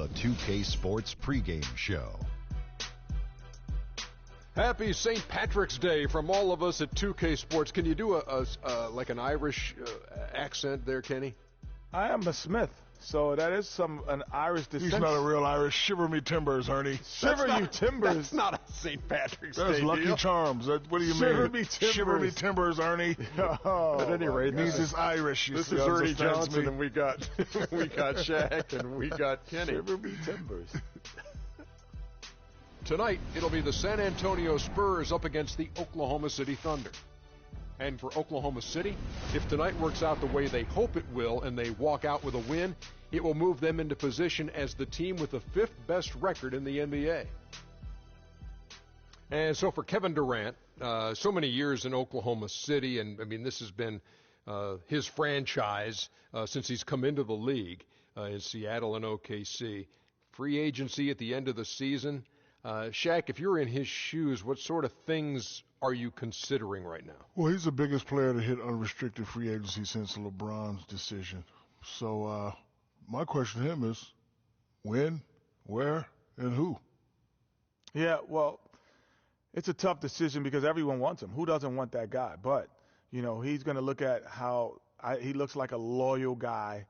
the 2K Sports pregame show. Happy St. Patrick's Day from all of us at 2K Sports. Can you do like an Irish accent there, Kenny? I am a Smith, so that is an Irish descent. He's not a real Irish. Shiver me timbers, Ernie. Shiver you timbers. That's not a St. Patrick's Day. That's Lucky deal. Charms. What do you Shiver mean? Me Timbers. Shiver me timbers, Ernie. Oh, at any rate, it means it's Irish. This is Ernie Johnson, and we got Shaq, and we got Kenny. Shiver me timbers. Tonight, it'll be the San Antonio Spurs up against the Oklahoma City Thunder. And for Oklahoma City, if tonight works out the way they hope it will and they walk out with a win, it will move them into position as the team with the 5th best record in the NBA. And so for Kevin Durant, so many years in Oklahoma City, and I mean this has been his franchise since he's come into the league in Seattle and OKC. Free agency at the end of the season. Shaq, if you're in his shoes, what sort of things are you considering right now? Well, he's the biggest player to hit unrestricted free agency since LeBron's decision. So my question to him is when, where, and who? Yeah, well, it's a tough decision because everyone wants him. Who doesn't want that guy? But, you know, he's going to look at how he looks like a loyal guy,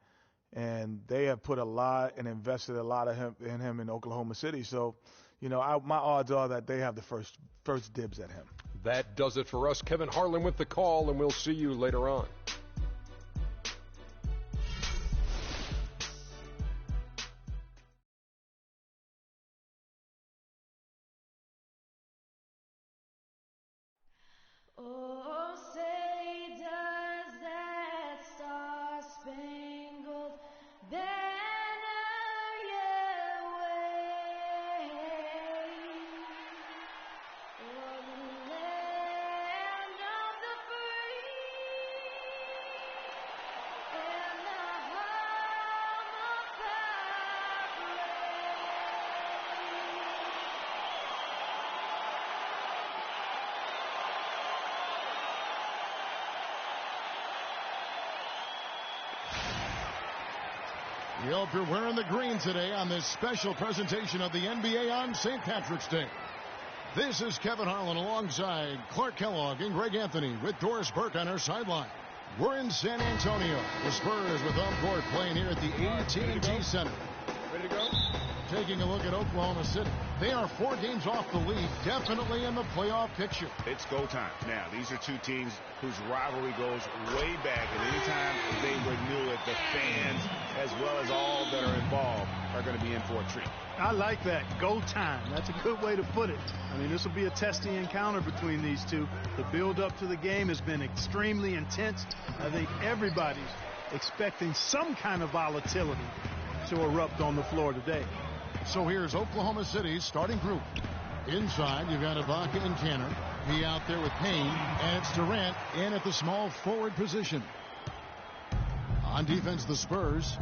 and they have put a lot and invested a lot of in him in Oklahoma City. So, you know, my odds are that they have the first dibs at him. That does it for us. Kevin Harlan with the call, and we'll see you later on. Oh, say does that star-spangled banner yet wave o'er the land of the free and the home of the brave? We hope you're wearing the green today on this special presentation of the NBA on St. Patrick's Day. This is Kevin Harlan alongside Clark Kellogg and Greg Anthony with Doris Burke on our sideline. We're in San Antonio. The Spurs with home court playing here at the AT&T Center. Ready to go? Taking a look at Oklahoma City. They are 4 games off the lead, definitely in the playoff picture. It's go time. Now, these are two teams whose rivalry goes way back, and anytime they renew it, the fans, as well as all that are involved, are going to be in for a treat. I like that. Go time. That's a good way to put it. I mean, this will be a testing encounter between these two. The build-up to the game has been extremely intense. I think everybody's expecting some kind of volatility to erupt on the floor today. So here's Oklahoma City's starting group. Inside, you've got Ibaka and Tanner. He out there with Payne, and it's Durant in at the small forward position. On defense, the Spurs.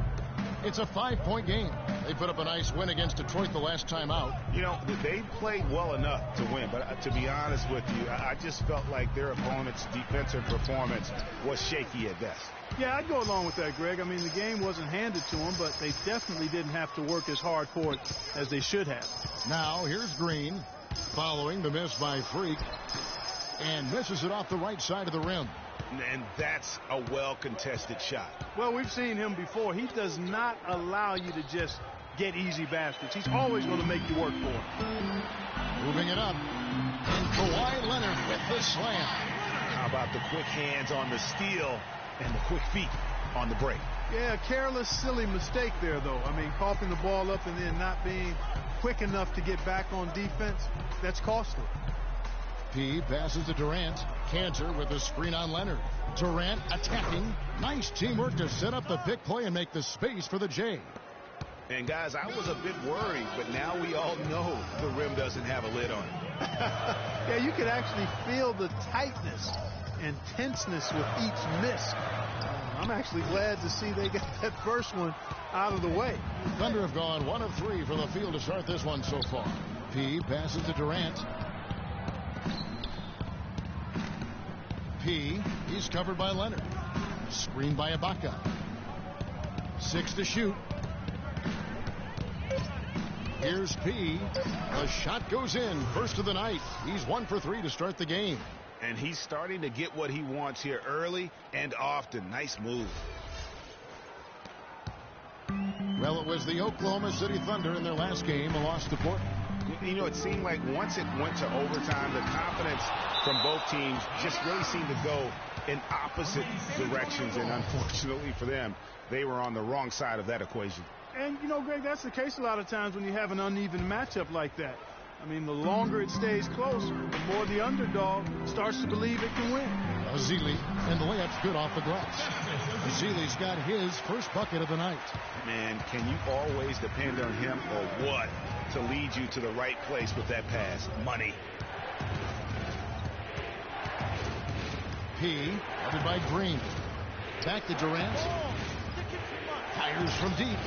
It's a 5-point game. They put up a nice win against Detroit the last time out. You know, they played well enough to win, but to be honest with you, I just felt like their opponent's defensive performance was shaky at best. Yeah, I'd go along with that, Greg. I mean, the game wasn't handed to them, but they definitely didn't have to work as hard for it as they should have. Now, here's Green, following the miss by Freak, and misses it off the right side of the rim. And that's a well-contested shot. Well, we've seen him before. He does not allow you to just get easy baskets. He's always going to make you work for it. Moving it up, and Kawhi Leonard with the slam. How about the quick hands on the steal and the quick feet on the break? Yeah, careless, silly mistake there, though. I mean, coughing the ball up and then not being quick enough to get back on defense, that's costly. P passes to Durant. Cantor with the screen on Leonard. Durant attacking. Nice teamwork to set up the pick play and make the space for the J. And, guys, I was a bit worried, but now we all know the rim doesn't have a lid on it. Yeah, you could actually feel the tightness and tenseness with each miss. I'm actually glad to see they got that first one out of the way. Thunder have gone 1 of 3 from the field to start this one so far. P passes to Durant. P, he's covered by Leonard. Screened by Ibaka. 6 to shoot. Here's P. The shot goes in. First of the night. He's 1 for 3 to start the game. And he's starting to get what he wants here early and often. Nice move. Well, it was the Oklahoma City Thunder in their last game, a loss to Portland. You know, it seemed like once it went to overtime, the confidence from both teams just really seemed to go in opposite directions. And unfortunately for them, they were on the wrong side of that equation. And, you know, Greg, that's the case a lot of times when you have an uneven matchup like that. I mean, the longer it stays close, the more the underdog starts to believe it can win. Azili, and the layup's good off the glass. Azili's got his first bucket of the night. Man, can you always depend on him or what to lead you to the right place with that pass? Money. P, covered by Green. Back to Durant. Fires from deep.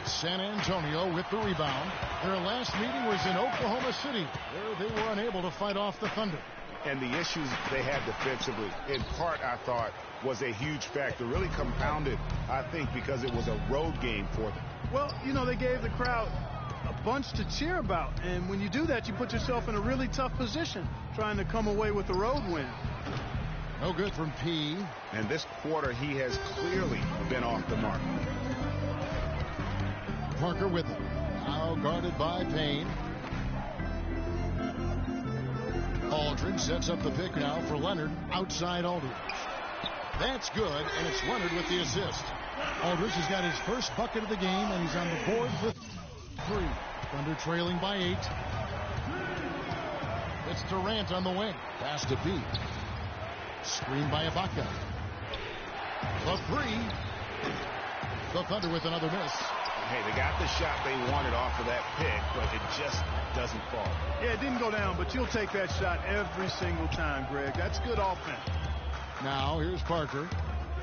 San Antonio with the rebound. Their last meeting was in Oklahoma City, where they were unable to fight off the Thunder. And the issues they had defensively, in part, I thought, was a huge factor. Really compounded, I think, because it was a road game for them. Well, you know, they gave the crowd a bunch to cheer about. And when you do that, you put yourself in a really tough position trying to come away with a road win. No good from P. And this quarter, he has clearly been off the mark. Parker with him. Now guarded by Payne. Aldridge sets up the pick now for Leonard. Outside Aldridge. That's good, and it's Leonard with the assist. Aldridge has got his first bucket of the game, and he's on the board with 3. Thunder trailing by 8. It's Durant on the wing. Pass to B. Screen by Ibaka. The 3. The Thunder with another miss. Hey, they got the shot they wanted off of that pick, but it just doesn't fall. Yeah, it didn't go down, but you'll take that shot every single time, Greg. That's good offense. Now, here's Parker.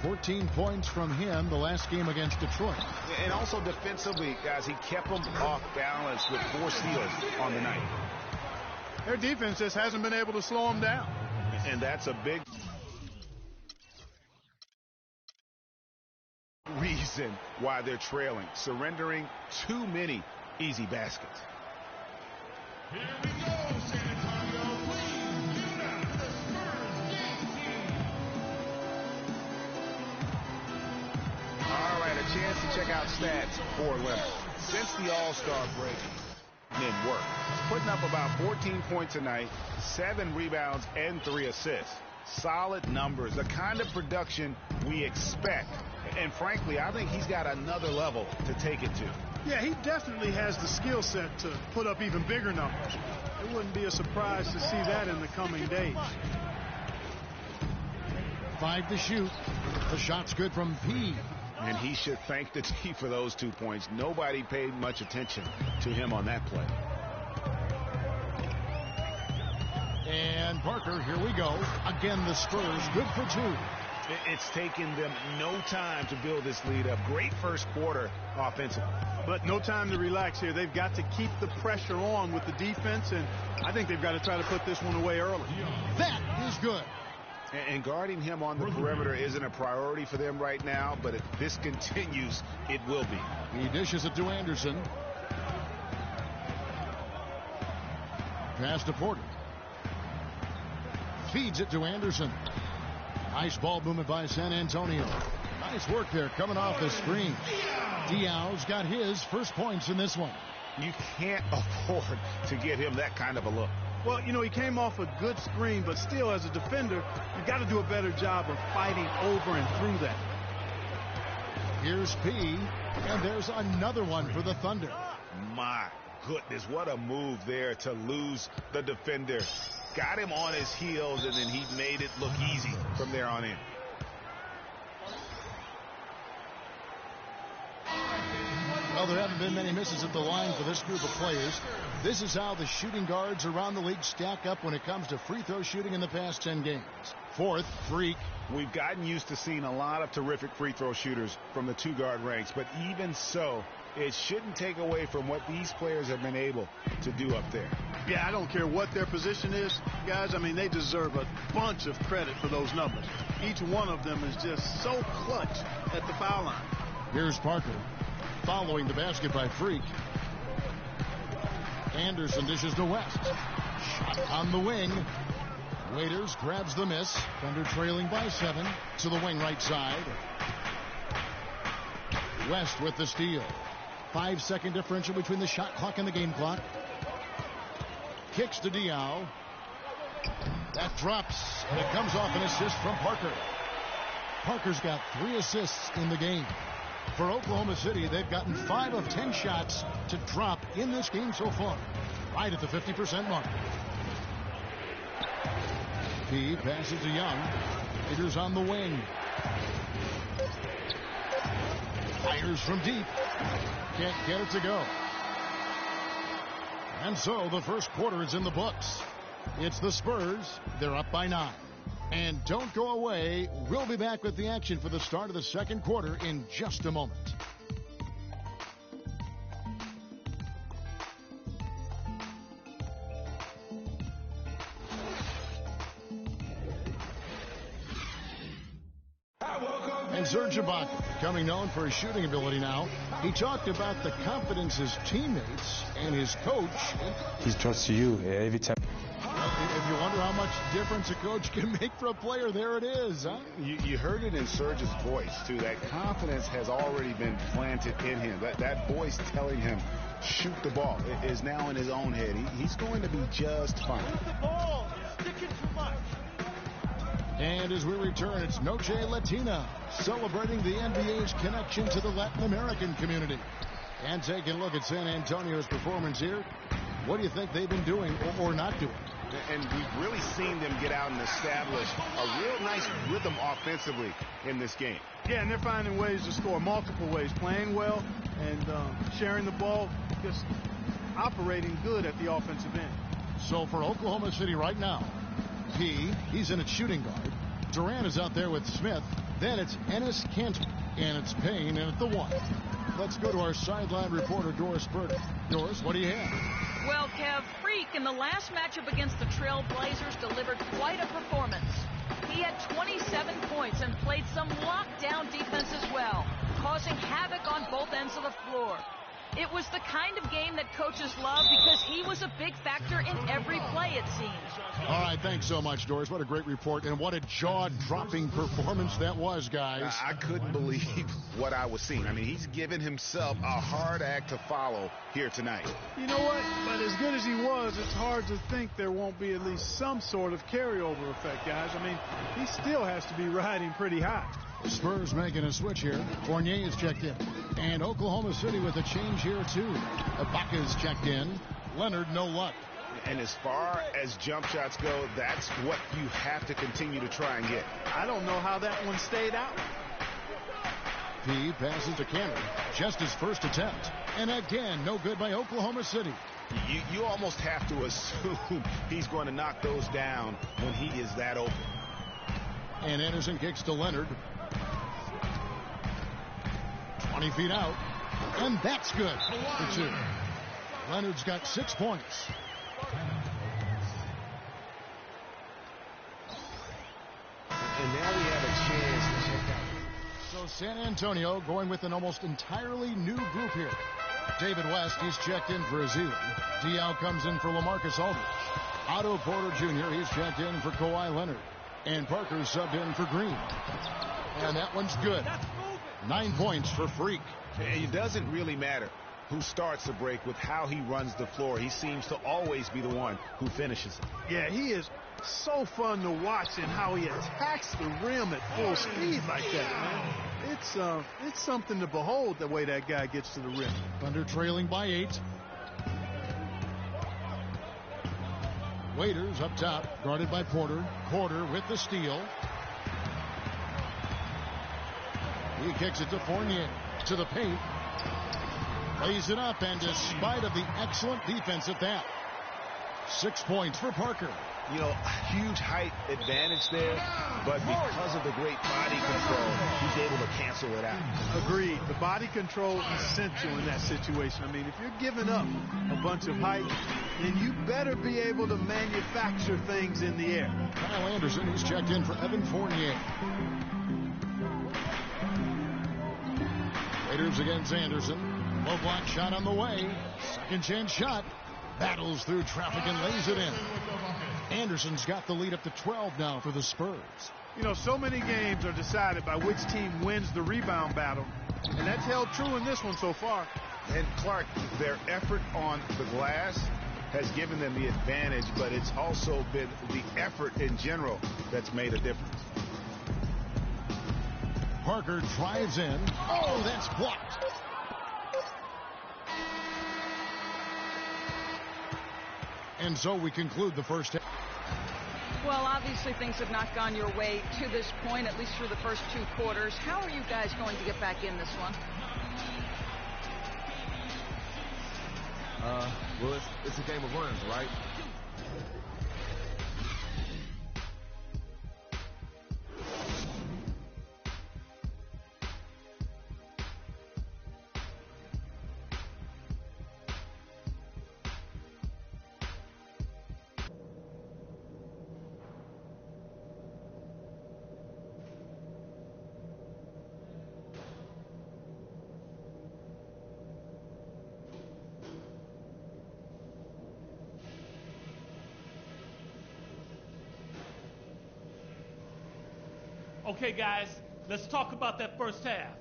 14 points from him the last game against Detroit. And also defensively, guys, he kept them off balance with 4 steals on the night. Their defense just hasn't been able to slow them down. And that's a big reason why they're trailing, surrendering too many easy baskets. Here we go, San Antonio. Please give it up for the Spurs game team. All right, a chance to check out stats for Leonard. Since the All-Star break, in work, putting up about 14 points a night, 7 rebounds, and 3 assists. Solid numbers, the kind of production we expect. And frankly, I think he's got another level to take it to. Yeah, he definitely has the skill set to put up even bigger numbers. It wouldn't be a surprise to see that in the coming days. 5 to shoot. The shot's good from P. And he should thank the team for those 2 points. Nobody paid much attention to him on that play. And Parker, here we go. Again, the Spurs, good for 2. It's taken them no time to build this lead up. Great first quarter offensively. But no time to relax here. They've got to keep the pressure on with the defense, and I think they've got to try to put this one away early. That is good. And guarding him on the perimeter isn't a priority for them right now, but if this continues, it will be. He dishes it to Anderson. Pass to Porter. Feeds it to Anderson. Nice ball movement by San Antonio. Nice work there coming off the screen. Diaw's got his first points in this one. You can't afford to get him that kind of a look. Well, you know, he came off a good screen, but still, as a defender, you got to do a better job of fighting over and through that. Here's P, and there's another one for the Thunder. My goodness, what a move there to lose the defender. Got him on his heels, and then he made it look easy from there on in. Well, there haven't been many misses at the line for this group of players. This is how the shooting guards around the league stack up when it comes to free throw shooting in the past 10 games. 4th, Freak. We've gotten used to seeing a lot of terrific free throw shooters from the 2-guard ranks, but even so, it shouldn't take away from what these players have been able to do up there. Yeah, I don't care what their position is, guys. I mean, they deserve a bunch of credit for those numbers. Each one of them is just so clutch at the foul line. Here's Parker. Following the basket by Freak. Anderson dishes to West. Shot on the wing. Waiters grabs the miss. Thunder trailing by 7 to the wing right side. West with the steal. 5-second differential between the shot clock and the game clock. Kicks to Diao. That drops, and it comes off an assist from Parker. Parker's got 3 assists in the game. For Oklahoma City, they've gotten 5 of 10 shots to drop in this game so far. Right at the 50% mark. P passes to Young. Waiters on the wing. Fires from deep. Can't get it to go. And so the first quarter is in the books. It's the Spurs. They're up by 9. And don't go away. We'll be back with the action for the start of the second quarter in just a moment. And Serge Ibaka, becoming known for his shooting ability now, he talked about the confidence his teammates and his coach. He trusts you every time. If you wonder how much difference a coach can make for a player, there it is, huh? You heard it in Serge's voice, too. That confidence has already been planted in him. That voice telling him, shoot the ball, is now in his own head. He's going to be just fine. The ball is sticking too much. And as we return, it's Noche Latina, celebrating the NBA's connection to the Latin American community. And taking a look at San Antonio's performance here. What do you think they've been doing or not doing? And we've really seen them get out and establish a real nice rhythm offensively in this game. Yeah, and they're finding ways to score multiple ways, playing well and sharing the ball, just operating good at the offensive end. So for Oklahoma City right now, he's in at shooting guard. Durant is out there with Smith. Then it's Enes Kanter, and it's Payne in at the 1. Let's go to our sideline reporter, Doris Burke. Doris, what do you have? Well, Kev, Freak in the last matchup against the Trail Blazers delivered quite a performance. He had 27 points and played some lockdown defense as well, causing havoc on both ends of the floor. It was the kind of game that coaches love because he was a big factor in every play, it seems. All right, thanks so much, Doris. What a great report, and what a jaw-dropping performance that was, guys. I couldn't believe what I was seeing. I mean, he's given himself a hard act to follow here tonight. You know what? But as good as he was, it's hard to think there won't be at least some sort of carryover effect, guys. I mean, he still has to be riding pretty high. Spurs making a switch here. Fournier is checked in. And Oklahoma City with a change here, too. Ibaka's checked in. Leonard, no luck. And as far as jump shots go, that's what you have to continue to try and get. I don't know how that one stayed out. P passes to Cameron. Just his first attempt. And again, no good by Oklahoma City. You almost have to assume he's going to knock those down when he is that open. And Anderson kicks to Leonard. 20 feet out. And that's good for 2. Leonard's got 6 points. And now we have a chance to check out. So San Antonio going with an almost entirely new group here. David West, he's checked in for Azili. Diao comes in for LaMarcus Aldridge. Otto Porter Jr., he's checked in for Kawhi Leonard. And Parker's subbed in for Green. And that one's good. 9 points for Freak. It doesn't really matter who starts the break with how he runs the floor. He seems to always be the one who finishes it. Yeah, he is so fun to watch in how he attacks the rim at full speed like that, man. It's something to behold the way that guy gets to the rim. Thunder trailing by 8. Waiters up top, guarded by Porter. Porter with the steal. He kicks it to Fournier, to the paint. Lays it up, and despite of the excellent defense at that, 6 points for Parker. You know, huge height advantage there, but because of the great body control, he's able to cancel it out. Agreed. The body control is essential in that situation. I mean, if you're giving up a bunch of height, then you better be able to manufacture things in the air. Kyle Anderson, he's checked in for Evan Fournier. Raiders against Anderson. Low block shot on the way. Second chance shot. Battles through traffic and lays it in. Anderson's got the lead up to 12 now for the Spurs. You know, so many games are decided by which team wins the rebound battle, and that's held true in this one so far. And Clark, their effort on the glass has given them the advantage, but it's also been the effort in general that's made a difference. Parker drives in. Oh, that's blocked. And so we conclude the first half. Well, obviously things have not gone your way to this point, at least through the first 2 quarters. How are you guys going to get back in this one? Well, it's a game of runs, right? Okay, guys, let's talk about that first half.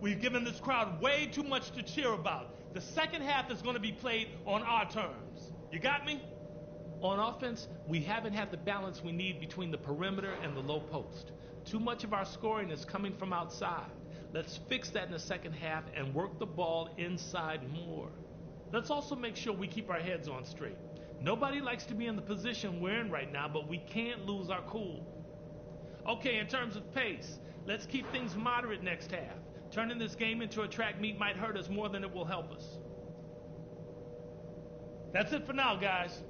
We've given this crowd way too much to cheer about. The second half is going to be played on our terms. You got me? On offense, we haven't had the balance we need between the perimeter and the low post. Too much of our scoring is coming from outside. Let's fix that in the second half and work the ball inside more. Let's also make sure we keep our heads on straight. Nobody likes to be in the position we're in right now, but we can't lose our cool. Okay, in terms of pace, let's keep things moderate next half. Turning this game into a track meet might hurt us more than it will help us. That's it for now, guys.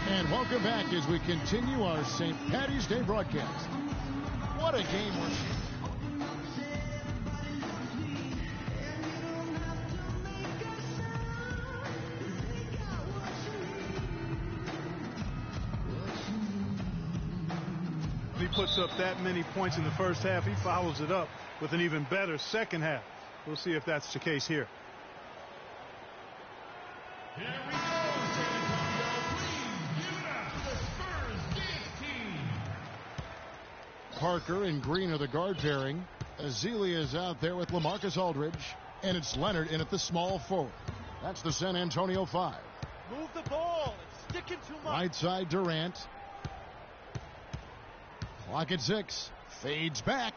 And welcome back as we continue our St. Paddy's Day broadcast. What a game we're seeing. He puts up that many points in the first half. He follows it up with an even better second half. We'll see if that's the case here. Here we go, San Antonio. Please give it up for the Spurs dance team. Parker and Green are the guard pairing. Azealia is out there with LaMarcus Aldridge. And it's Leonard in at the small forward. That's the San Antonio 5. Move the ball. It's sticking too much. Right side Durant. Clock at 6. Fades back.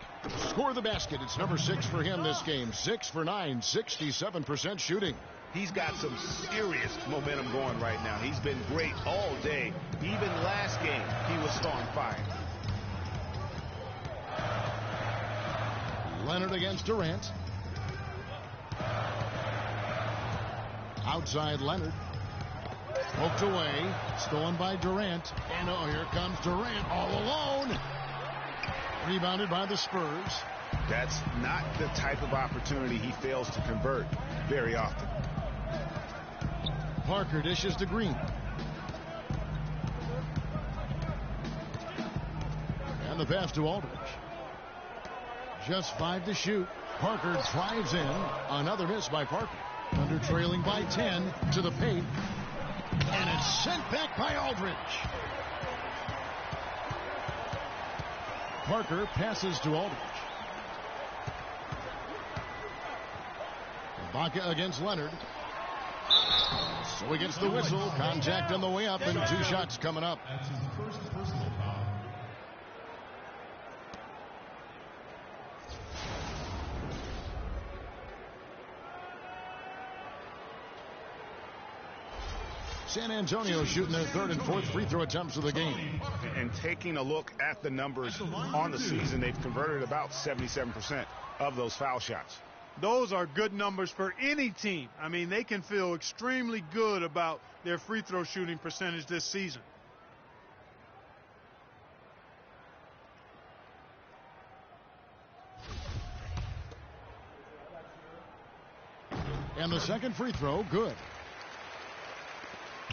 Score the basket. It's number 6 for him this game. 6 for 9. 67% shooting. He's got some serious momentum going right now. He's been great all day. Even last game, he was on fire. Leonard against Durant. Outside Leonard. Poked away. Stolen by Durant. And oh, here comes Durant all alone. Rebounded by the Spurs. That's not the type of opportunity he fails to convert very often. Parker dishes to Green. And the pass to Aldridge. Just 5 to shoot. Parker drives in. Another miss by Parker. Under trailing by 10 to the paint. And it's sent back by Aldridge. Parker passes to Aldridge. Ibaka against Leonard. So he gets the whistle. Contact on the way up and 2 shots coming up. That's his first personal foul. San Antonio shooting their 3rd and 4th free throw attempts of the game. And taking a look at the numbers on the season, they've converted about 77% of those foul shots. Those are good numbers for any team. I mean, they can feel extremely good about their free throw shooting percentage this season. And the second free throw, good.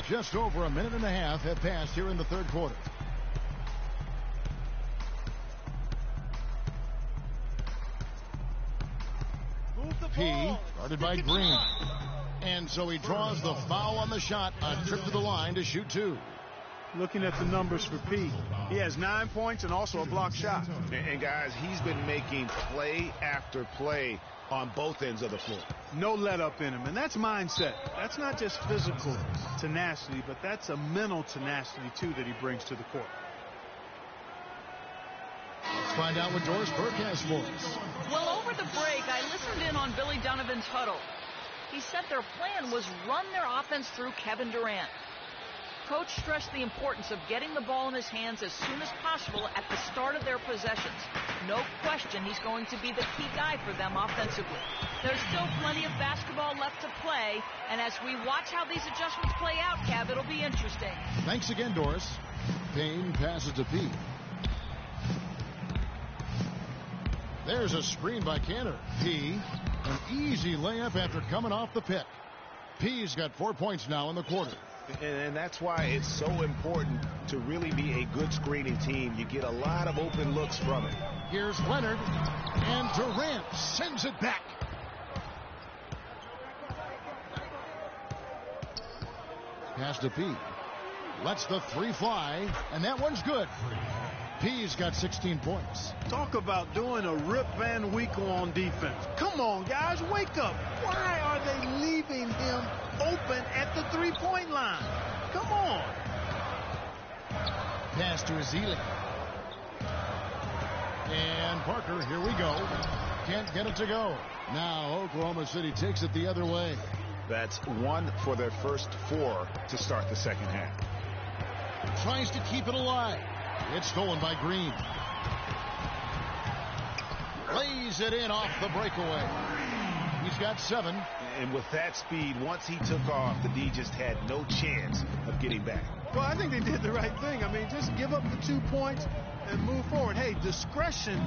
Just over a minute and a half have passed here in the 3rd quarter. P, guarded by Green. And so he draws the foul on the shot, a trip to the line to shoot 2. Looking at the numbers for P, he has 9 points and also a block shot. And guys, he's been making play after play on both ends of the floor. No let up in him, and that's mindset. That's not just physical tenacity, but that's a mental tenacity, too, that he brings to the court. Let's find out what Doris Burke has for us. Well, over the break, I listened in on Billy Donovan's huddle. He said their plan was run their offense through Kevin Durant. Coach stressed the importance of getting the ball in his hands as soon as possible at the start of their possessions. No question he's going to be the key guy for them offensively. There's still plenty of basketball left to play, and as we watch how these adjustments play out, Kev, it'll be interesting. Thanks again, Doris. Payne passes to P. There's a screen by Cantor. P, an easy layup after coming off the pick. P's got 4 points now in the quarter. And that's why it's so important to really be a good screening team. You get a lot of open looks from it. Here's Leonard, and Durant sends it back. Pass to P. Lets the 3 fly, and that one's good. P's got 16 points. Talk about doing a Rip Van Winkle on defense. Come on, guys, wake up. Why are they leaving him open at the 3-point line? Come on. Pass to Ezeli. And Parker, here we go. Can't get it to go. Now Oklahoma City takes it the other way. That's 1 for their first 4 to start the second half. Tries to keep it alive. It's stolen by Green. Lays it in off the breakaway. He's got 7. And with that speed, once he took off, the D just had no chance of getting back. Well, I think they did the right thing. I mean, just give up the 2 points and move forward. Hey, discretion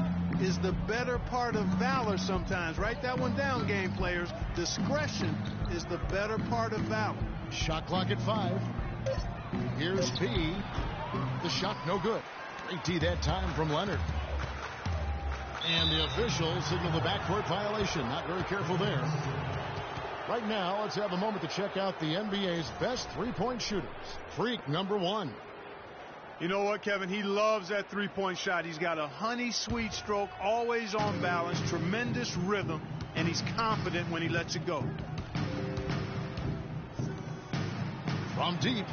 is the better part of valor sometimes. Write that one down, game players. Discretion is the better part of valor. Shot clock at 5. Here's P. The shot no good. Great D that time from Leonard. And the officials signal the backcourt violation. Not very careful there. Right now, let's have a moment to check out the NBA's best 3-point shooters. Freak number 1. You know what, Kevin? He loves that 3-point shot. He's got a honey sweet stroke, always on balance, tremendous rhythm, and he's confident when he lets it go. From deep.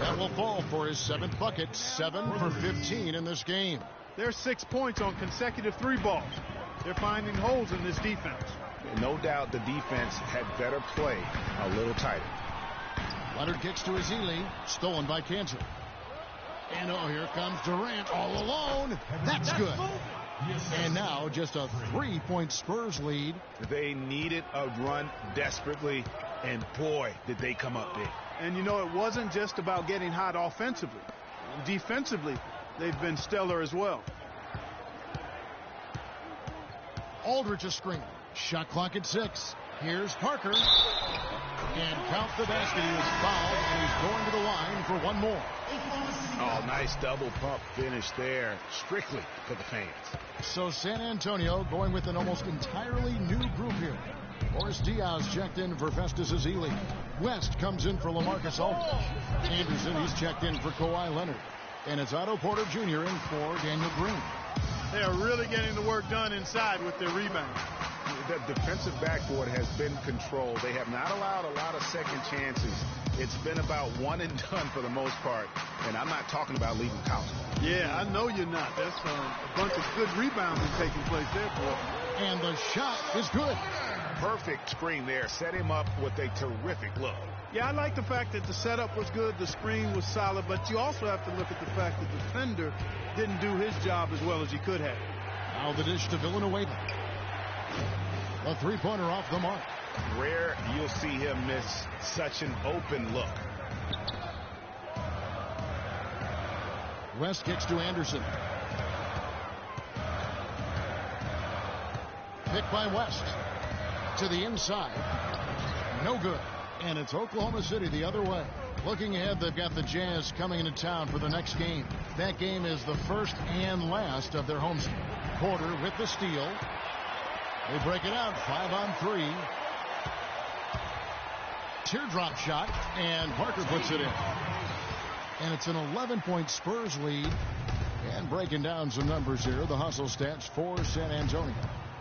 That will fall for his 7th bucket. 7 for 15 in this game. There's 6 points on consecutive 3 balls. They're finding holes in this defense. No doubt the defense had better play a little tighter. Leonard kicks to Ezeli. Stolen by Cantor. And oh, here comes Durant all alone. That's good. And now just a 3-point Spurs lead. They needed a run desperately, and boy, did they come up big. And you know, it wasn't just about getting hot offensively. Defensively, they've been stellar as well. Aldridge a screen. Shot clock at 6. Here's Parker. And count the basket. He was fouled, and he's going to the line for 1 more. Oh, nice double pump finish there. Strictly for the fans. So San Antonio going with an almost entirely new group here. Boris Diaz checked in for Festus Ezeli. West comes in for LaMarcus Aldridge. Anderson, he's checked in for Kawhi Leonard. And it's Otto Porter Jr. in for Daniel Green. They are really getting the work done inside with their rebounds. The defensive backboard has been controlled. They have not allowed a lot of second chances. It's been about one and done for the most part. And I'm not talking about leaving Collins. Yeah, I know you're not. That's a bunch of good rebounding taking place there for him. And the shot is good. Perfect screen there. Set him up with a terrific look. Yeah, I like the fact that the setup was good, the screen was solid, but you also have to look at the fact that the defender didn't do his job as well as he could have. Now the dish to Villanueva. A 3-pointer off the mark. Rare you'll see him miss such an open look. West kicks to Anderson. Picked by West. To the inside. No good. And it's Oklahoma City the other way. Looking ahead, they've got the Jazz coming into town for the next game. That game is the first and last of their homestand. Porter with the steal. They break it out, 5-on-3. Teardrop shot, and Parker puts it in. And it's an 11-point Spurs lead. And breaking down some numbers here, the hustle stats for San Antonio.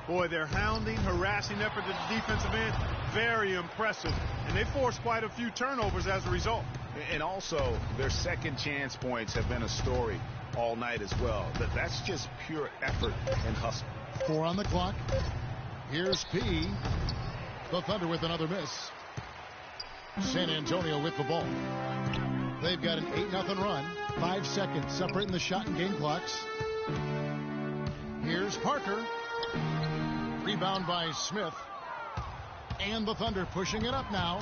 Boy, their hounding, harassing effort at the defensive end, very impressive. And they forced quite a few turnovers as a result. And also, their second chance points have been a story all night as well. That's just pure effort and hustle. 4 on the clock. Here's P. The Thunder with another miss. San Antonio with the ball. They've got an 8-0 run. 5 seconds separating the shot and game clocks. Here's Parker. Rebound by Smith. And the Thunder pushing it up now.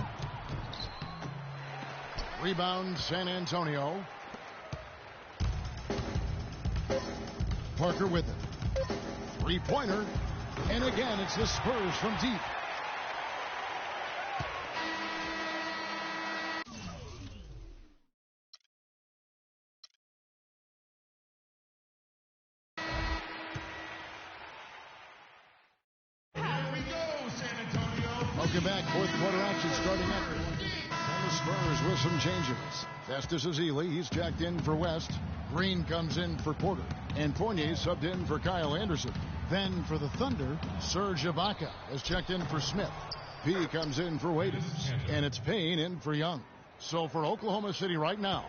Rebound San Antonio. Parker with it. 3-pointer. And again, it's the Spurs from deep. Welcome back. Fourth quarter action starting up. And the Spurs with some changes. Festus Ezeli, he's jacked in for West. Green comes in for Porter. And Fournier subbed in for Kyle Anderson. Then for the Thunder, Serge Ibaka has checked in for Smith. P comes in for Waiters. And it's Payne in for Young. So for Oklahoma City right now,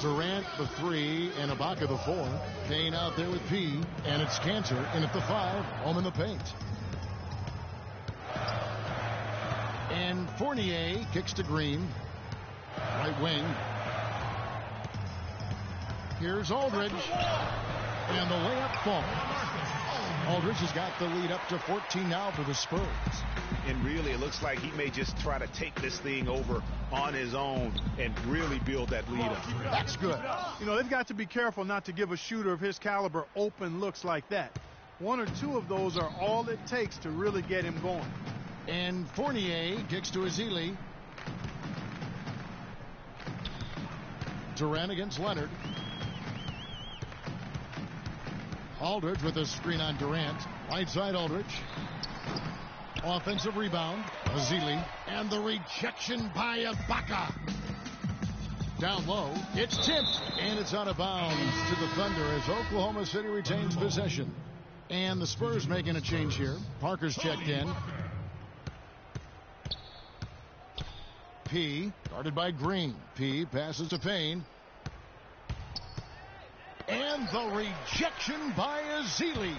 Durant the 3 and Ibaka the 4. Payne out there with P. And it's Cantor in at the 5, home in the paint. And Fournier kicks to Green. Right wing. Here's Aldridge. And the layup falls. Aldridge has got the lead up to 14 now for the Spurs. And really, it looks like he may just try to take this thing over on his own and really build that lead up. That's good. You know, they've got to be careful not to give a shooter of his caliber open looks like that. 1 or 2 of those are all it takes to really get him going. And Fournier kicks to Ezeli. Durant against Leonard. Aldridge with a screen on Durant. Right side Aldridge. Offensive rebound. Ezeli. And the rejection by Ibaka. Down low. It's tipped. And it's out of bounds to the Thunder as Oklahoma City retains possession. And the Spurs making a change here. Parker's checked in. P, guarded by Green. P passes to Payne. And the rejection by Ezeli.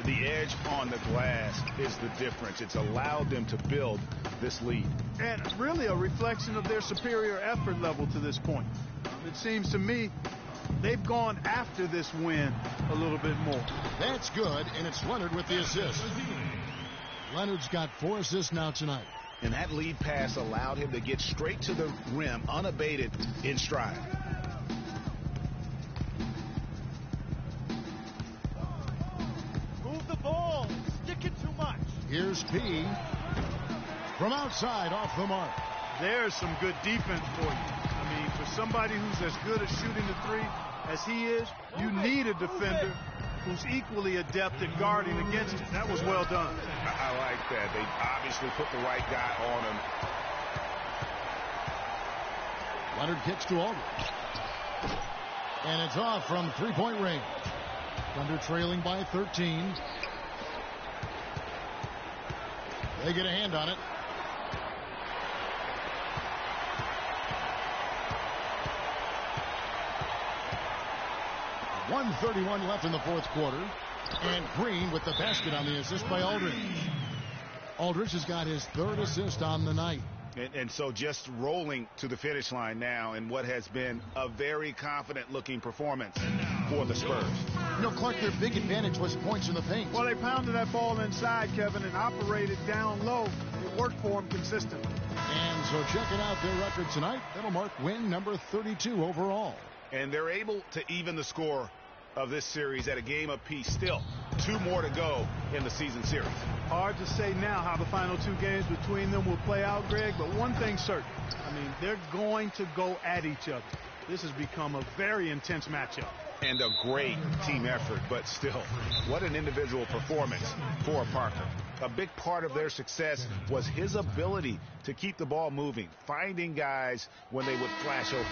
The edge on the glass is the difference. It's allowed them to build this lead. And really a reflection of their superior effort level to this point. It seems to me they've gone after this win a little bit more. That's good, and it's Leonard with the assist. Leonard's got 4 assists now tonight. And that lead pass allowed him to get straight to the rim, unabated, in stride. Move the ball. Sticking too much. Here's P. From outside, off the mark. There's some good defense for you. I mean, for somebody who's as good at shooting the 3 as he is, you need a defender who's equally adept at guarding against it. That was well done. I like that. They obviously put the right guy on him. Leonard kicks to Aldridge. And it's off from 3-point range. Thunder trailing by 13. They get a hand on it. .131 left in the fourth quarter. And Green with the basket on the assist by Aldridge. Aldridge has got his 3rd assist on the night. And so just rolling to the finish line now in what has been a very confident-looking performance for the Spurs. You know, Clark, their big advantage was points in the paint. Well, they pounded that ball inside, Kevin, and operated down low. It worked for them consistently. And so checking out their record tonight, that'll mark win number 32 overall. And they're able to even the score of this series at a game apiece. Still 2 more to go in the season series. Hard to say now how the final 2 games between them will play out, Greg, but one thing's certain. I mean, they're going to go at each other. This has become a very intense matchup. And a great team effort, but still, what an individual performance for Parker. A big part of their success was his ability to keep the ball moving, finding guys when they would flash open.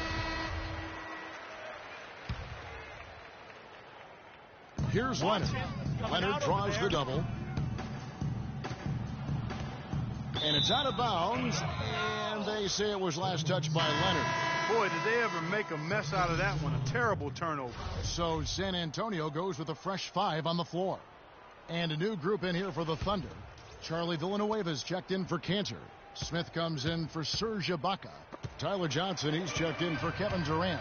Here's Leonard. Leonard draws the double. And it's out of bounds, and they say it was last touched by Leonard. Boy, did they ever make a mess out of that one. A terrible turnover. So San Antonio goes with a fresh 5 on the floor. And a new group in here for the Thunder. Charlie Villanueva's checked in for Cantor. Smith comes in for Serge Ibaka. Tyler Johnson, he's checked in for Kevin Durant.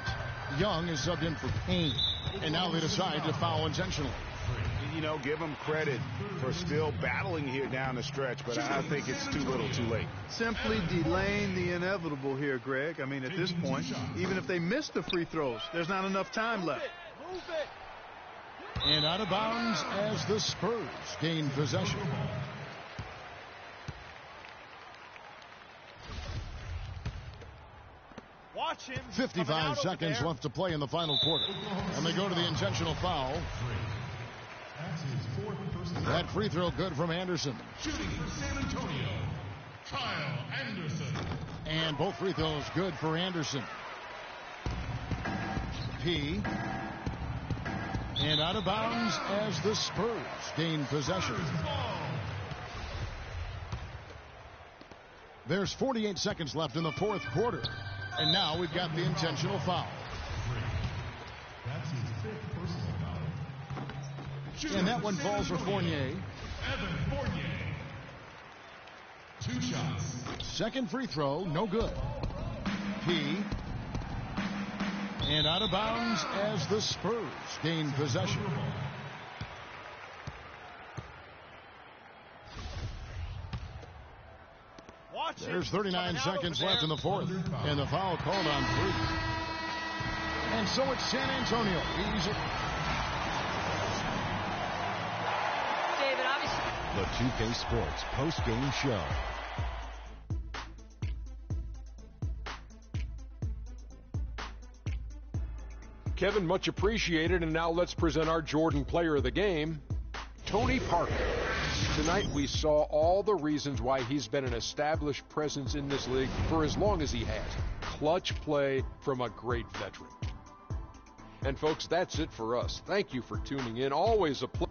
Young is subbed in for Payne. And now they decide to foul intentionally. You know, give them credit for still battling here down the stretch, but I think it's too little too late. Simply delaying the inevitable here, Greg. I mean, at this point, even if they miss the free throws, there's not enough time left. And out of bounds as the Spurs gain possession. Watch him. 55 seconds left to play in the final quarter. And they go to the intentional foul. That free throw good from Anderson. Shooting for San Antonio, Kyle Anderson. And both free throws good for Anderson. P. And out of bounds as the Spurs gain possession. There's 48 seconds left in the fourth quarter. And now we've got the intentional foul. That's his 5th personal foul. And that one falls for Fournier. Evan Fournier. 2 shots. Second free throw, no good. P. And out of bounds as the Spurs gain possession. There's 39 seconds left in the fourth. And the foul called on 3. And so it's San Antonio. David, obviously. The 2K Sports post-game show. Kevin, much appreciated. And now let's present our Jordan Player of the Game, Tony Parker. Tonight we saw all the reasons why he's been an established presence in this league for as long as he has. Clutch play from a great veteran. And folks, that's it for us. Thank you for tuning in. Always a pleasure.